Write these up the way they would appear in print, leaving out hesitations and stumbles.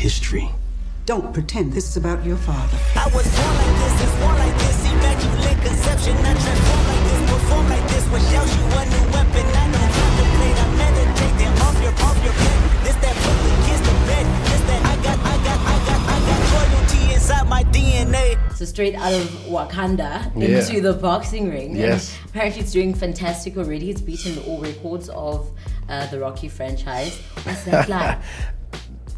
history. Don't pretend this is about your father. I was born like this, it's born like this. Immaculate conception, I transform like this, perform like this. Without you, a new weapon. I don't contemplate, I meditate. Then off your bed. This that put the kids to bed. This that I got loyalty inside my DNA. So straight out of Wakanda into the boxing ring. Yes. And apparently it's doing fantastic already. It's beaten all records of the Rocky franchise. What's that like?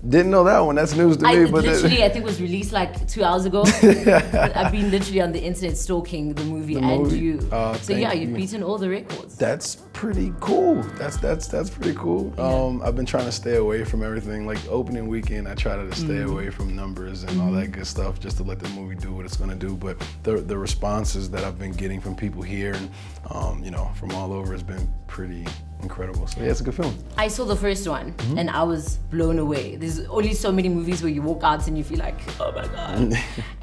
Didn't know that one. That's news to me. But I think it was released like 2 hours ago. I've been literally on the internet stalking the movie and you. So yeah, you've beaten all the records. That's pretty cool. That's pretty cool. Yeah. I've been trying to stay away from everything. Like opening weekend, I try to stay away from numbers and all that good stuff, just to let the movie do what it's gonna do. But the responses that I've been getting from people here and from all over has been pretty incredible. So yeah, it's a good film. I saw the first one and I was blown away. There's only so many movies where you walk out and you feel like, oh my God.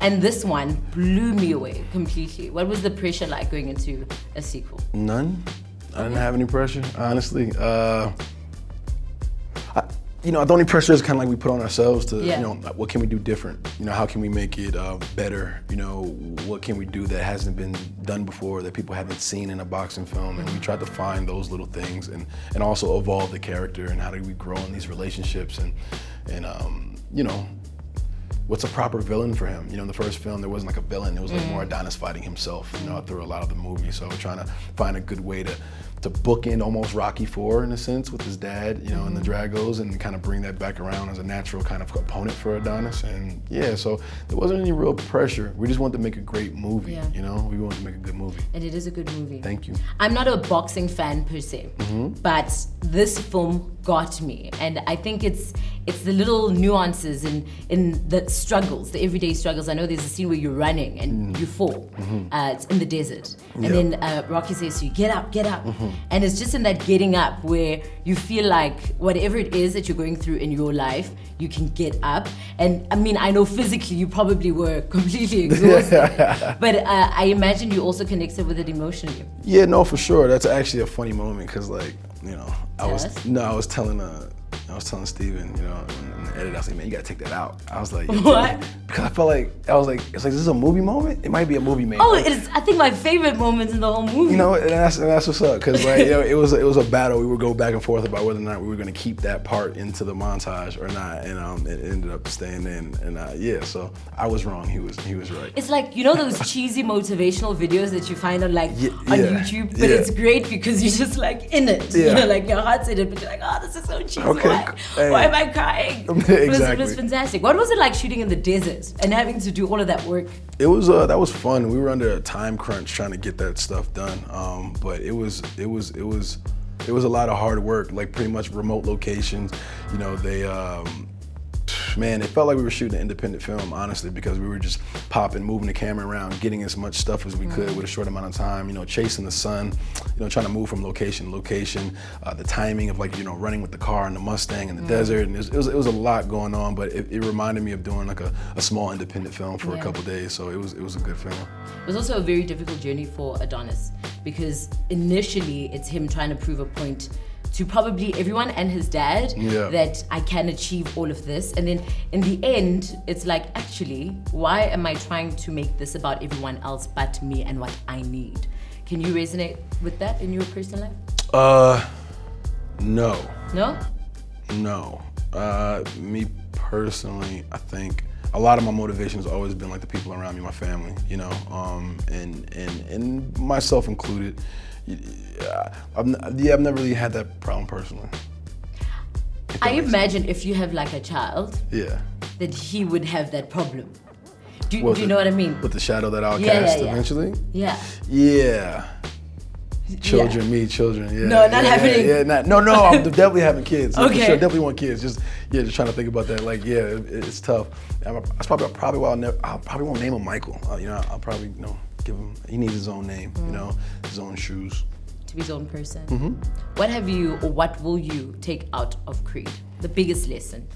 And this one blew me away completely. What was the pressure like going into a sequel? None. I didn't have any pressure, honestly. The only pressure is kind of like we put on ourselves to, what can we do different? How can we make it better? What can we do that hasn't been done before, that people haven't seen in a boxing film? And we tried to find those little things and also evolve the character and how do we grow in these relationships and what's a proper villain for him? In the first film, there wasn't like a villain. It was like more Adonis fighting himself, through a lot of the movie. So we're trying to find a good way to bookend almost Rocky IV in a sense with his dad, in the Dragos and kind of bring that back around as a natural kind of opponent for Adonis. And yeah, so there wasn't any real pressure. We just wanted to make a great movie, We wanted to make a good movie. And it is a good movie. Thank you. I'm not a boxing fan per se, but this film got me. And I think it's the little nuances in the struggles, the everyday struggles. I know there's a scene where you're running and you fall. It's in the desert. And then Rocky says to you, get up. And it's just in that getting up where you feel like whatever it is that you're going through in your life, you can get up. And I mean, I know physically you probably were completely exhausted, but I imagine you also connected with it emotionally. Yeah, no, for sure. That's actually a funny moment because I was telling Steven, in the edit, I was like, man, you gotta take that out. I was like, what? Because I felt like, it's like, is this a movie moment? It might be a movie man. Oh, it's, I think, my favorite moments in the whole movie. And that's what's up, because it was a battle. We would go back and forth about whether or not we were gonna keep that part into the montage or not, and it ended up staying in. And so I was wrong. He was right. It's like those cheesy motivational videos that you find on YouTube, but it's great because you're just like in it. Like your heart's in it, but you're like, oh, this is so cheesy. Okay. Why am I crying? Exactly. It was fantastic. What was it like shooting in the desert and having to do all of that work? It was that was fun. We were under a time crunch trying to get that stuff done. But it was a lot of hard work. Like pretty much remote locations. Man, it felt like we were shooting an independent film, honestly, because we were just moving the camera around, getting as much stuff as we could with a short amount of time, chasing the sun, trying to move from location to location, the timing of running with the car and the Mustang in the desert, and it was a lot going on, but it reminded me of doing like a small independent film for a couple days, so it was a good film. It was also a very difficult journey for Adonis, because initially it's him trying to prove a point to probably everyone and his dad that I can achieve all of this. And then in the end, it's like, actually, why am I trying to make this about everyone else but me and what I need? Can you resonate with that in your personal life? No. No? No. Me personally, I think a lot of my motivation has always been like the people around me, my family, and myself included. I've never really had that problem personally. I imagine if you have like a child, that he would have that problem. Do you know what I mean? With the shadow that I'll cast eventually? Yeah. Yeah. Children, yeah. No, not happening. No, I'm definitely having kids. Okay. For sure, definitely want kids. Just trying to think about that. Like, it's tough. That's probably why I probably won't name him Michael. I'll probably, give him, he needs his own name, his own shoes. To be his own person. What will you take out of Creed? The biggest lesson?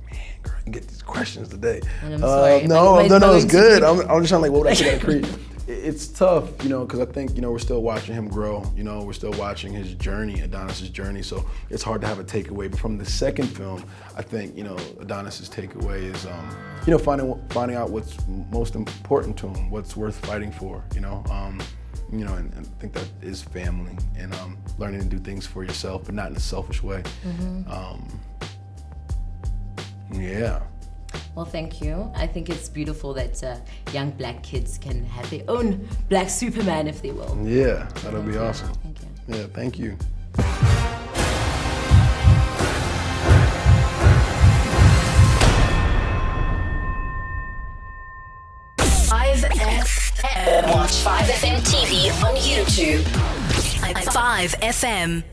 Man, girl, you get these questions today. And I'm sorry. No, it's good. I'm just trying to what would I take out of Creed? It's tough, you know, because I think, you know, we're still watching him grow. You know, we're still watching his journey, Adonis's journey. So it's hard to have a takeaway. But from the second film, I think, you know, Adonis's takeaway is, you know, finding out what's most important to him, what's worth fighting for. You know, and I think that is family and learning to do things for yourself, but not in a selfish way. Yeah. Well, thank you. I think it's beautiful that young black kids can have their own black Superman, if they will. Yeah, that'll be awesome. Thank you. Yeah, thank you. FM. Watch 5FM TV on YouTube. 5FM.